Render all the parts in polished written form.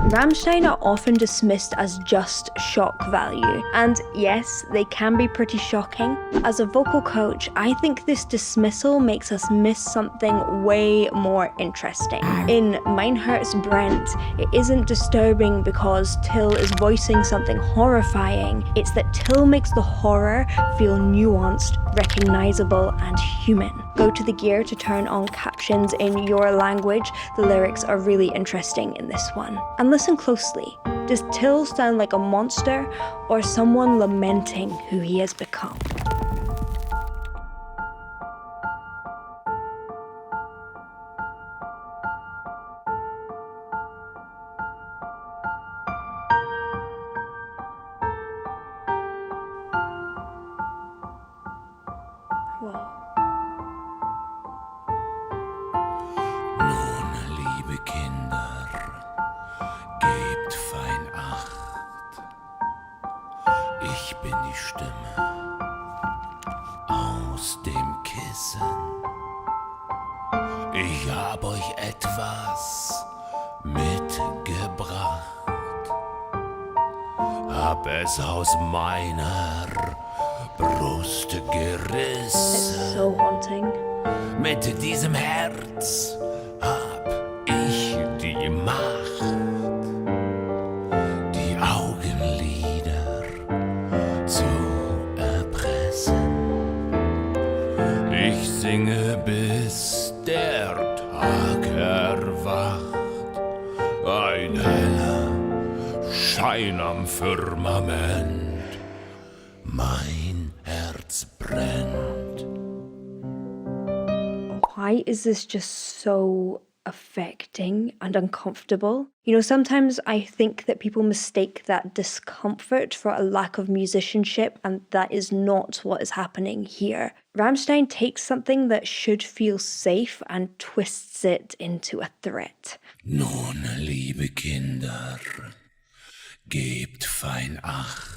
Rammstein are often dismissed as just shock value, and yes, they can be pretty shocking. As a vocal coach, I think this dismissal makes us miss something way more interesting. In Mein Herz brennt, it isn't disturbing because Till is voicing something horrifying, it's that Till makes the horror feel nuanced, recognizable, and human. Go to the gear to turn on captions in your language. The lyrics are really interesting in this one. And listen closely. Does Till sound like a monster or someone lamenting who he has become? Whoa. Nun, liebe Kinder, gebt fein Acht. Ich bin die Stimme aus dem Kissen. Ich hab euch etwas mitgebracht. Hab es aus meiner Brust It's gerissen. so haunting. Mit diesem Herz hab ich die Macht, die Augenlider zu erpressen. Ich singe, bis der Tag erwacht. Ein heller Schein am Firmament. Mein Herz brennt. Why is this just so affecting and uncomfortable? You know, sometimes I think that people mistake that discomfort for a lack of musicianship, and that is not what is happening here. Rammstein takes something that should feel safe and twists it into a threat. Nun, liebe Kinder, gebt fein Acht.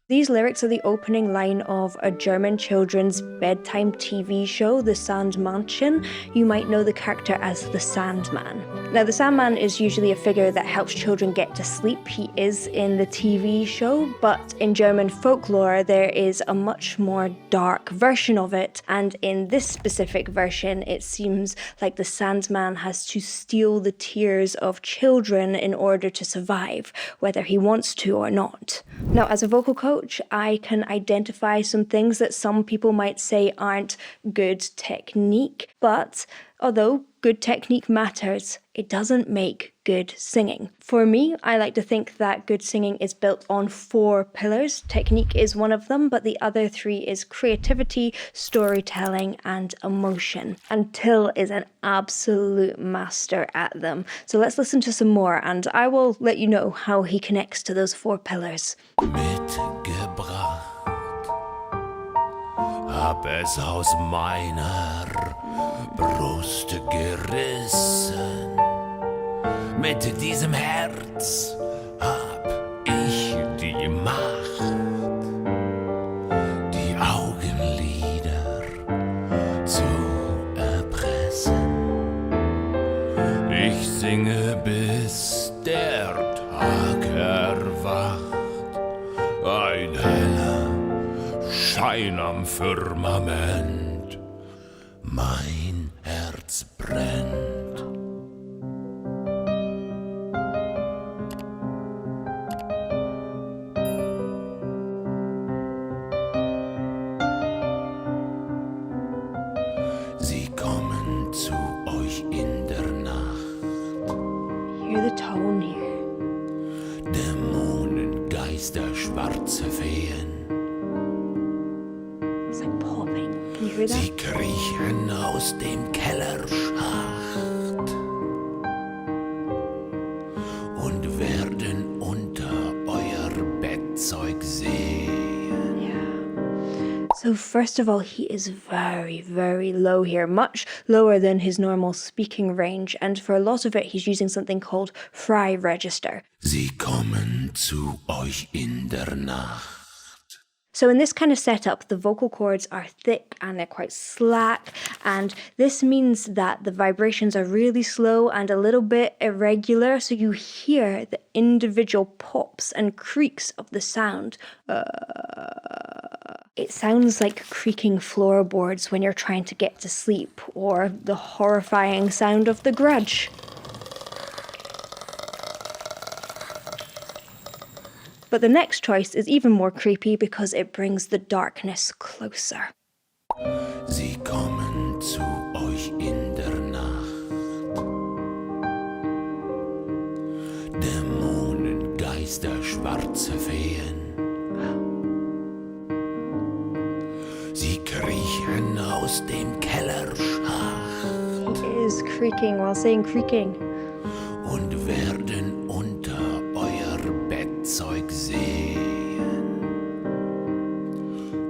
These lyrics are the opening line of a German children's bedtime TV show, The Sandmännchen. You might know the character as the Sandman. Now, the Sandman is usually a figure that helps children get to sleep. He is in the TV show, but in German folklore, there is a much more dark version of it. And in this specific version, it seems like the Sandman has to steal the tears of children in order to survive, whether he wants to or not. Now, as a vocal coach, I can identify some things that some people might say aren't good technique, but although good technique matters, it doesn't make good singing. For me, I like to think that good singing is built on 4 pillars. Technique is one of them, but the other 3 is creativity, storytelling, and emotion. And Till is an absolute master at them. So let's listen to some more, and I will let you know how he connects to those 4 pillars. Mitgebracht, hab es aus meiner Brust gerissen. Mit diesem Herz hab ich die Macht, die Augenlider zu erpressen. Ich singe, bis der Tag erwacht. Ein heller Schein am Firmament. Mein Herz brennt. Sie kommen zu euch in der Nacht. Hear the tone here. Dämonen, Geister, schwarze Feen. It's like popping. Can you hear that? Sie kriechen aus dem Kellerschacht und werden unter euer Bettzeug sehen. So first of all, he is very, very low here, much lower than his normal speaking range, and for a lot of it he's using something called Frei Register. Sie kommen zu euch in der Nacht. So in this kind of setup, the vocal cords are thick and they're quite slack, and this means that the vibrations are really slow and a little bit irregular, so you hear the individual pops and creaks of the sound. It sounds like creaking floorboards when you're trying to get to sleep, or the horrifying sound of The Grudge. But the next choice is even more creepy because it brings the darkness closer. Sie kommen zu euch in der Nacht. Dämonen, Geister, schwarze Feen. Sie kriechen aus dem Kellerschacht He is creaking while saying creaking. und werden unter euer Bettzeug sehen.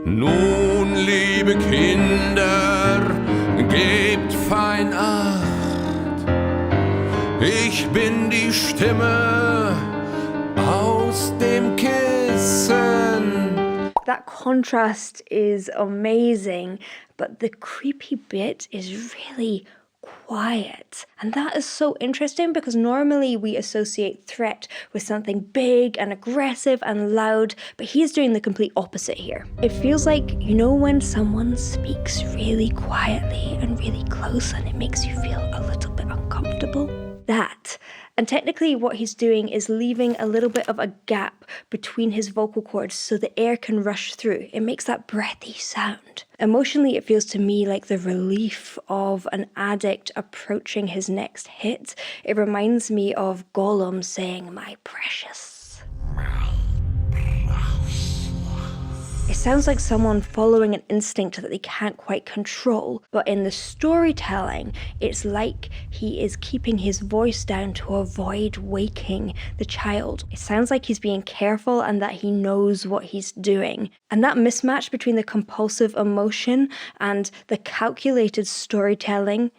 Nun, liebe Kinder, gebt fein Acht. Ich bin die Stimme aus dem Kissen. That contrast is amazing, but the creepy bit is really quiet. And that is so interesting because normally we associate threat with something big and aggressive and loud, but he's doing the complete opposite here. It feels like, you know, when someone speaks really quietly and really close and it makes you feel a little bit uncomfortable? That. And technically what he's doing is leaving a little bit of a gap between his vocal cords so the air can rush through. It makes that breathy sound. Emotionally, it feels to me like the relief of an addict approaching his next hit. It reminds me of Gollum saying, "My precious." It sounds like someone following an instinct that they can't quite control, but in the storytelling, it's like he is keeping his voice down to avoid waking the child. It sounds like he's being careful and that he knows what he's doing. And that mismatch between the compulsive emotion and the calculated storytelling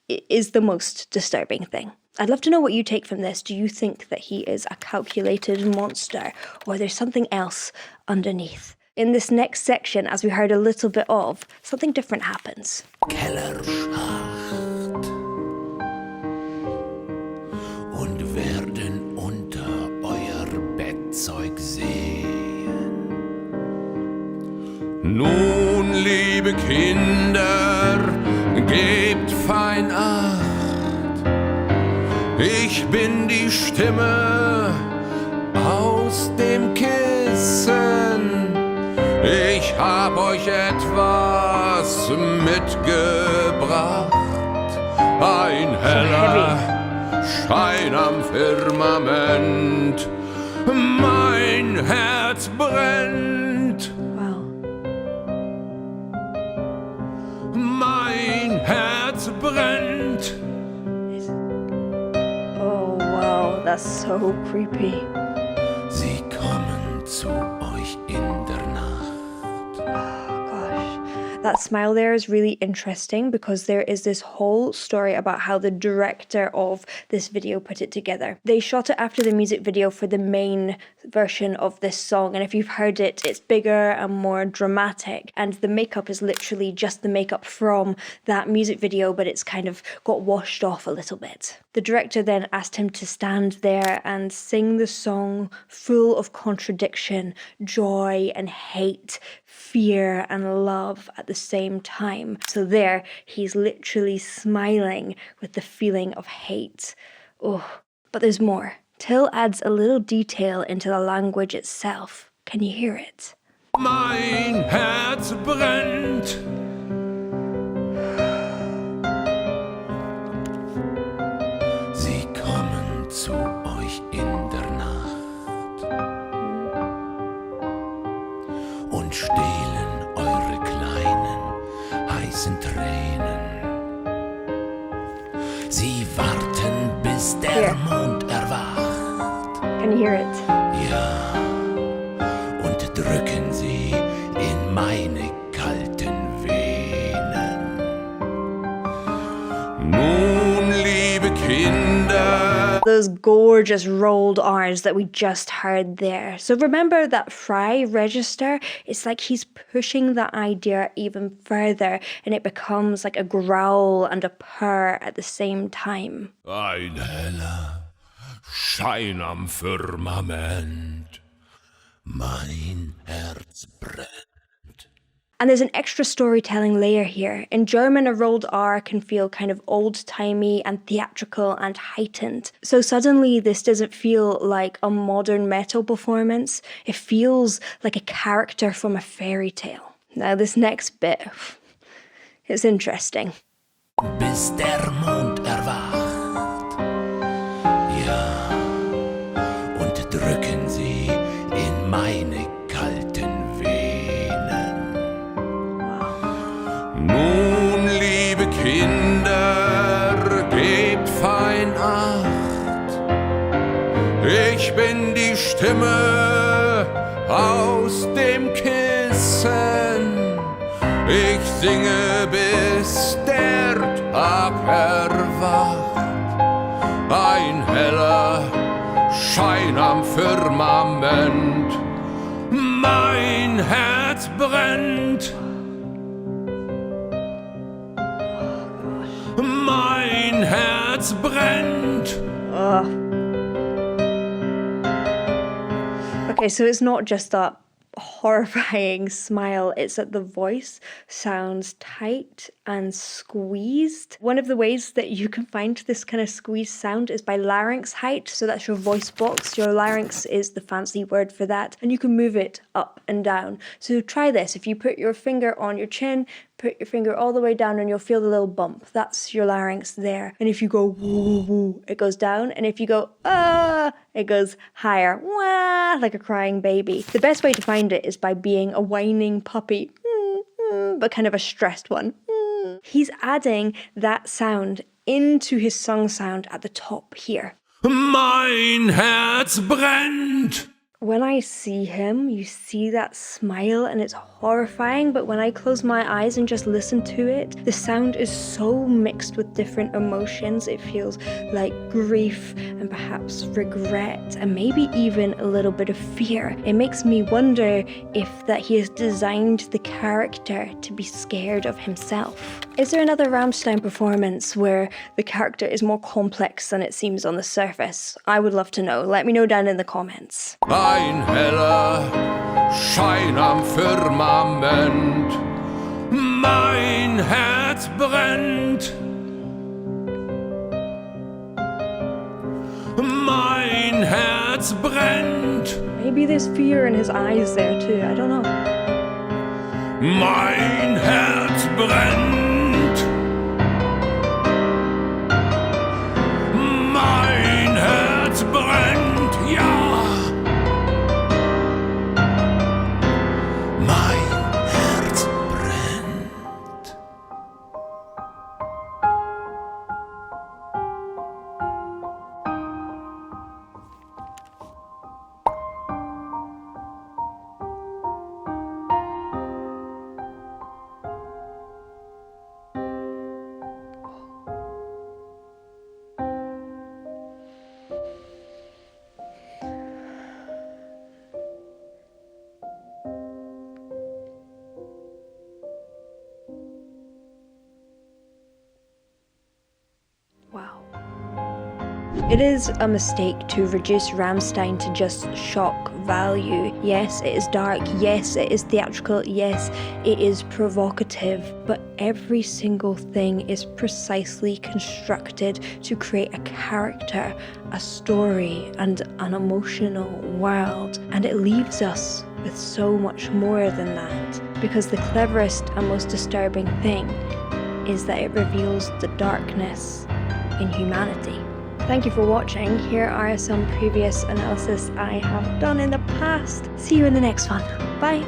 is the most disturbing thing. I'd love to know what you take from this. Do you think that he is a calculated monster, or there's something else underneath? In this next section, as we heard a little bit of, something different happens. Kellerschacht und werden unter euer Bettzeug sehen. Nun, liebe Kinder, gebt fein Acht. Ich bin die Stimme aus dem Kissen. Ich hab euch etwas mitgebracht, ein heller Schein am Firmament, mein Herz brennt, Wow. mein Herz brennt. Oh, wow, that's so creepy. Sie kommen zu euch in der Nacht. That smile there is really interesting because there is this whole story about how the director of this video put it together. They shot it after the music video for the main version of this song, and if you've heard it, it's bigger and more dramatic, and the makeup is literally just the makeup from that music video, but it's kind of got washed off a little bit. The director then asked him to stand there and sing the song full of contradiction, joy and hate, fear and love at the same time. So there, he's literally smiling with the feeling of hate. Oh, but there's more. Till adds a little detail into the language itself. Can you hear it? Mein Herz brennt. Sie kommen zu euch in der Nacht und stehlen eure kleinen, heißen Tränen. Sie warten, bis der Mond erwacht. Can you hear it? Ja, und drücken sie in meine kalten Venen. Nun, liebe Kinder, Those gorgeous rolled R's that we just heard there. So remember that Fry register? It's like he's pushing the idea even further and it becomes like a growl and a purr at the same time. Ein heller Schein am Firmament, mein Herz brennt. And there's an extra storytelling layer here. In German, a rolled R can feel kind of old-timey and theatrical and heightened. So suddenly this doesn't feel like a modern metal performance. It feels like a character from a fairy tale. Now this next bit, it's interesting. Bis der Mond erwacht, ja, und drücken sie in meine kalten Venen. Nun, liebe Kinder, gebt fein Acht. Ich bin die Stimme aus dem Kissen. Ich singe, bis der Tag erwacht. Ein heller Schein am Firmament. Mein Herz brennt. Mein Herz brennt. Okay, so it's not just that horrifying smile, it's that the voice sounds tight and squeezed. One of the ways that you can find this kind of squeezed sound is by larynx height. So that's your voice box. Your larynx is the fancy word for that, and you can move it up and down. So try this. If you put your finger on your chin, put your finger all the way down and you'll feel the little bump. That's your larynx there. And if you go woo woo, it goes down. And if you go ah, it goes higher, wah, like a crying baby. The best way to find it is by being a whining puppy, but kind of a stressed one. He's adding that sound into his song sound at the top here. Mein Herz brennt. When I see him, you see that smile and it's horrifying, but when I close my eyes and just listen to it, the sound is so mixed with different emotions. It feels like grief and perhaps regret and maybe even a little bit of fear. It makes me wonder if that he has designed the character to be scared of himself. Is there another Rammstein performance where the character is more complex than it seems on the surface? I would love to know. Let me know down in the comments. Ein heller Schein am Firmament, mein Herz brennt. Mein Herz brennt. Maybe there's fear in his eyes there too, I don't know. Mein Herz brennt. Mein Herz brennt, ja. Wow. It is a mistake to reduce Rammstein to just shock value. Yes, it is dark. Yes, it is theatrical. Yes, it is provocative. But every single thing is precisely constructed to create a character, a story, and an emotional world. And it leaves us with so much more than that. Because the cleverest and most disturbing thing is that it reveals the darkness in humanity. Thank you for watching. Here are some previous analysis I have done in the past. See you in the next one. Bye.